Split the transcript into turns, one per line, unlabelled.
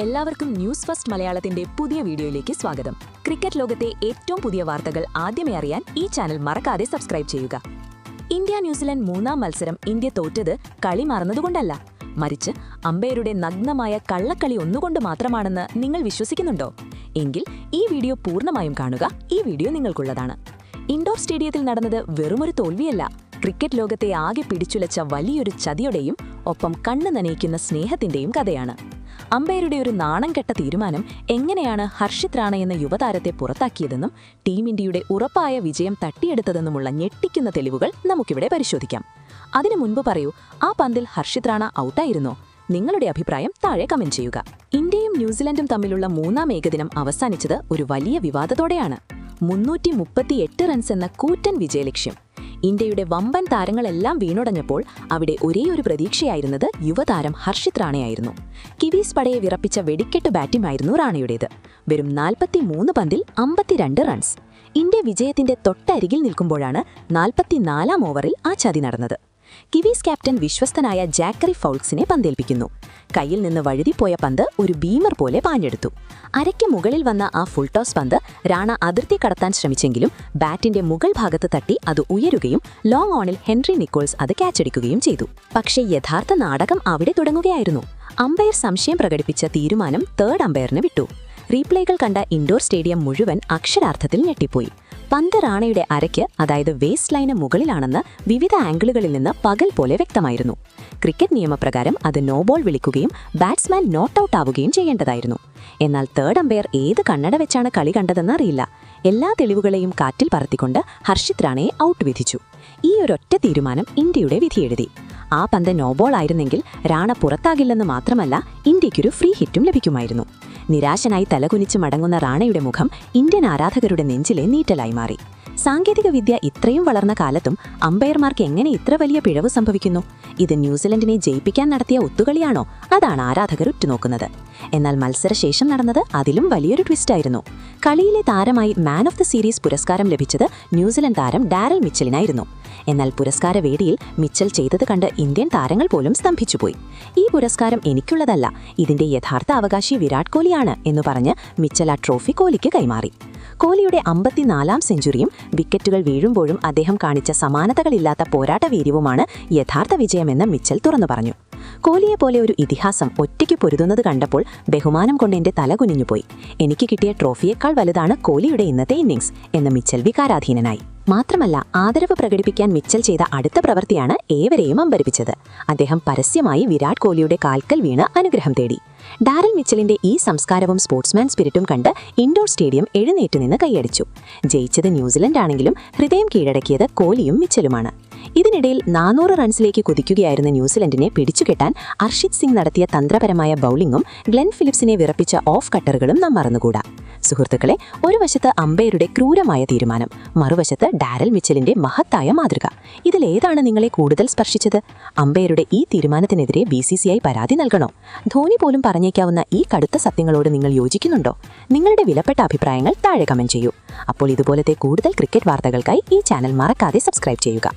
എല്ലാവർക്കും news first മലയാളത്തിന്റെ പുതിയ വീഡിയോയിലേക്ക് സ്വാഗതം. ക്രിക്കറ്റ് ലോകത്തെ ഏറ്റവും പുതിയ വാർത്തകൾ ആദ്യമേ അറിയാൻ ഈ ചാനൽ മറക്കാതെ സബ്സ്ക്രൈബ് ചെയ്യുക. ഇന്ത്യ-ന്യൂസിലൻഡ് മൂന്നാം മത്സരം ഇന്ത്യ തോറ്റത് കളി മറന്നതുകൊണ്ടല്ല, മറിച്ച് അമ്പയറുടെ നഗ്നമായ കള്ളക്കളി ഒന്നുകൊണ്ട് മാത്രമാണെന്ന് നിങ്ങൾ വിശ്വസിക്കുന്നുണ്ടോ? എങ്കിൽ ഈ വീഡിയോ പൂർണ്ണമായും കാണുക. ഈ വീഡിയോ നിങ്ങൾക്കുള്ളതാണ്. ഇൻഡോർ സ്റ്റേഡിയത്തിൽ നടന്നത് വെറുമൊരു തോൽവിയല്ല, ക്രിക്കറ്റ് ലോകത്തെ ആകെ പിടിച്ചുലച്ച വലിയൊരു ചതിയുടെയും ഒപ്പം കണ്ണ് നനയിക്കുന്ന സ്നേഹത്തിന്റെയും കഥയാണ്. അമ്പയറുടെ ഒരു നാണം കെട്ട തീരുമാനം എങ്ങനെയാണ് ഹർഷിത് റാണ എന്ന യുവതാരത്തെ പുറത്താക്കിയതെന്നും ടീം ഇന്ത്യയുടെ ഉറപ്പായ വിജയം തട്ടിയെടുത്തതെന്നുമുള്ള ഞെട്ടിക്കുന്ന തെളിവുകൾ നമുക്കിവിടെ പരിശോധിക്കാം. അതിനു മുൻപ് പറയൂ, ആ പന്തിൽ ഹർഷിത് റാണ ഔട്ടായിരുന്നോ? നിങ്ങളുടെ അഭിപ്രായം താഴെ കമന്റ് ചെയ്യുക. ഇന്ത്യയും ന്യൂസിലൻഡും തമ്മിലുള്ള മൂന്നാം ഏകദിനം അവസാനിച്ചത് ഒരു വലിയ വിവാദത്തോടെയാണ്. 338 റൺസ് എന്ന കൂറ്റൻ വിജയലക്ഷ്യം. ഇന്ത്യയുടെ വമ്പൻ താരങ്ങളെല്ലാം വീണുടഞ്ഞപ്പോൾ അവിടെ ഒരേയൊരു പ്രതീക്ഷയായിരുന്നത് യുവതാരം ഹർഷിത് റാണയായിരുന്നു. കിവീസ് പടയെ വിറപ്പിച്ച വെടിക്കെട്ട് ബാറ്റിംഗായിരുന്നു റാണയുടേത്. വെറും 43 പന്തിൽ 52 റൺസ്. ഇന്ത്യ വിജയത്തിന്റെ തൊട്ടരികിൽ നിൽക്കുമ്പോഴാണ് 44-ാം ഓവറിൽ ആ ചതി നടന്നത്. കിവീസ് ക്യാപ്റ്റൻ വിശ്വസ്തനായ ജാക്കറി ഫൗൾക്സിനെ പന്തേൽപ്പിക്കുന്നു. കയ്യിൽ നിന്ന് വഴുതിപ്പോയ പന്ത് ഒരു ബീമർ പോലെ പാഞ്ഞെടുത്തു. അരയ്ക്ക് മുകളിൽ വന്ന ആ ഫുൾ ടോസ് പന്ത് റാണ അതിർത്തി കടത്താൻ ശ്രമിച്ചെങ്കിലും ബാറ്റിന്റെ മുകൾ ഭാഗത്ത് തട്ടി അത് ഉയരുകയും ലോങ് ഓണിൽ ഹെൻറി നിക്കോൾസ് അത് ക്യാച്ചടിക്കുകയും ചെയ്തു. പക്ഷേ യഥാർത്ഥ നാടകം അവിടെ തുടങ്ങുകയായിരുന്നു. അമ്പയർ സംശയം പ്രകടിപ്പിച്ച തീരുമാനം തേർഡ് അമ്പയറിന് വിട്ടു. റീപ്ലേകൾ കണ്ട ഇൻഡോർ സ്റ്റേഡിയം മുഴുവൻ അക്ഷരാർത്ഥത്തിൽ ഞെട്ടിപ്പോയി. പന്ത് റാണയുടെ അരയ്ക്ക്, അതായത് വേസ്റ്റ് ലൈന് മുകളിലാണെന്ന് വിവിധ ആംഗിളുകളിൽ നിന്ന് പകൽ പോലെ വ്യക്തമായിരുന്നു. ക്രിക്കറ്റ് നിയമപ്രകാരം അത് നോ ബോൾ വിളിക്കുകയും ബാറ്റ്സ്മാൻ നോട്ട് ഔട്ട് ആവുകയും ചെയ്യേണ്ടതായിരുന്നു. എന്നാൽ തേർഡ് അമ്പയർ ഏത് കണ്ണട വെച്ചാണ് കളി കണ്ടതെന്നറിയില്ല. എല്ലാ തെളിവുകളെയും കാറ്റിൽ പറത്തിക്കൊണ്ട് ഹർഷിത് റാണയെ ഔട്ട് വിധിച്ചു. ഈ ഒരൊറ്റ തീരുമാനം ഇന്ത്യയുടെ വിധിയെഴുതി. ആ പന്ത് നോബോൾ ആയിരുന്നെങ്കിൽ റാണ പുറത്താകില്ലെന്ന് മാത്രമല്ല, ഇന്ത്യയ്ക്കൊരു ഫ്രീ ഹിറ്റും ലഭിക്കുമായിരുന്നു. നിരാശനായി തലകുനിച്ച് മടങ്ങുന്ന റാണയുടെ മുഖം ഇന്ത്യൻ ആരാധകരുടെ നെഞ്ചിലെ നീറ്റലായി മാറി. സാങ്കേതികവിദ്യ ഇത്രയും വളർന്ന കാലത്തും അമ്പയർമാർക്ക് എങ്ങനെ ഇത്ര വലിയ പിഴവ് സംഭവിക്കുന്നു? ഇത് ന്യൂസിലൻഡിനെ ജയിപ്പിക്കാൻ നടത്തിയ ഒത്തുകളിയാണോ? അതാണ് ആരാധകർ ഉറ്റുനോക്കുന്നത്. എന്നാൽ മത്സരശേഷം നടന്നത് അതിലും വലിയൊരു ട്വിസ്റ്റായിരുന്നു. കളിയിലെ താരമായി മാൻ ഓഫ് ദ സീരീസ് പുരസ്കാരം ലഭിച്ചത് ന്യൂസിലൻഡ് താരം ഡാരൽ മിച്ചലിനായിരുന്നു. എന്നാൽ പുരസ്കാര വേദിയിൽ മിച്ചൽ ചെയ്തത് കണ്ട് ഇന്ത്യൻ താരങ്ങൾ പോലും സ്തംഭിച്ചുപോയി. ഈ പുരസ്കാരം എനിക്കുള്ളതല്ല, ഇതിന്റെ യഥാർത്ഥ അവകാശി വിരാട് കോഹ്ലിയാണ് എന്ന് പറഞ്ഞ് മിച്ചൽ ആ ട്രോഫി കോഹ്ലിക്ക് കൈമാറി. കോഹ്ലിയുടെ 54-ാം സെഞ്ചുറിയും വിക്കറ്റുകൾ വീഴുമ്പോഴും അദ്ദേഹം കാണിച്ച സമാനതകളില്ലാത്ത പോരാട്ടവീര്യവുമാണ് യഥാർത്ഥ വിജയമെന്ന് മിച്ചൽ തുറന്നു പറഞ്ഞു. കോഹ്ലിയെപ്പോലെ ഒരു ഇതിഹാസം ഒറ്റയ്ക്ക് പൊരുതുന്നത് കണ്ടപ്പോൾ ബഹുമാനം കൊണ്ട് എന്റെ തല കുനിഞ്ഞുപോയി. എനിക്ക് കിട്ടിയ ട്രോഫിയേക്കാൾ വലുതാണ് കോഹ്ലിയുടെ ഇന്നത്തെ ഇന്നിംഗ്സ് എന്ന് മിച്ചൽ വികാരാധീനനായി. മാത്രമല്ല, ആദരവ് പ്രകടിപ്പിക്കാൻ മിച്ചൽ ചെയ്ത അടുത്ത പ്രവൃത്തിയാണ് ഏവരെയും അമ്പരിപ്പിച്ചത്. അദ്ദേഹം പരസ്യമായി വിരാട് കോഹ്ലിയുടെ കാൽക്കൽ വീണ് അനുഗ്രഹം തേടി. ഡാരൽ മിച്ചലിന്റെ ഈ സംസ്കാരവും സ്പോർട്സ്മാൻ സ്പിരിറ്റും കണ്ട് ഇൻഡോർ സ്റ്റേഡിയം എഴുന്നേറ്റ് നിന്ന് കൈയടിച്ചു. ജയിച്ചത് ന്യൂസിലൻഡ് ആണെങ്കിലും ഹൃദയം കീഴടക്കിയത് കോഹ്ലിയും മിച്ചലുമാണ്. ഇതിനിടയിൽ 400 റൺസിലേക്ക് കുതിക്കുകയായിരുന്ന ന്യൂസിലൻഡിനെ പിടിച്ചുകെട്ടാൻ ഹർഷിത് സിംഗ് നടത്തിയ തന്ത്രപരമായ ബൌളിംഗും ഗ്ലെൻ ഫിലിപ്സിനെ വിറപ്പിച്ച ഓഫ് കട്ടറുകളും നാം മറന്നുകൂടാ. സുഹൃത്തുക്കളെ, ഒരു വശത്ത് അമ്പയറുടെ ക്രൂരമായ തീരുമാനം, മറുവശത്ത് ഡാരൽ മിച്ചലിന്റെ മഹത്തായ മാതൃക. ഇതിലേതാണ് നിങ്ങളെ കൂടുതൽ സ്പർശിച്ചത്? അമ്പയറുടെ ഈ തീരുമാനത്തിനെതിരെ BCCI പരാതി നൽകണോ? ധോനി പോലും പറഞ്ഞേക്കാവുന്ന ഈ കടുത്ത സത്യങ്ങളോട് നിങ്ങൾ യോജിക്കുന്നുണ്ടോ? നിങ്ങളുടെ വിലപ്പെട്ട അഭിപ്രായങ്ങൾ താഴെ കമന്റ് ചെയ്യൂ. അപ്പോൾ ഇതുപോലത്തെ കൂടുതൽ ക്രിക്കറ്റ് വാർത്തകൾക്കായി ഈ ചാനൽ മറക്കാതെ സബ്സ്ക്രൈബ് ചെയ്യുക.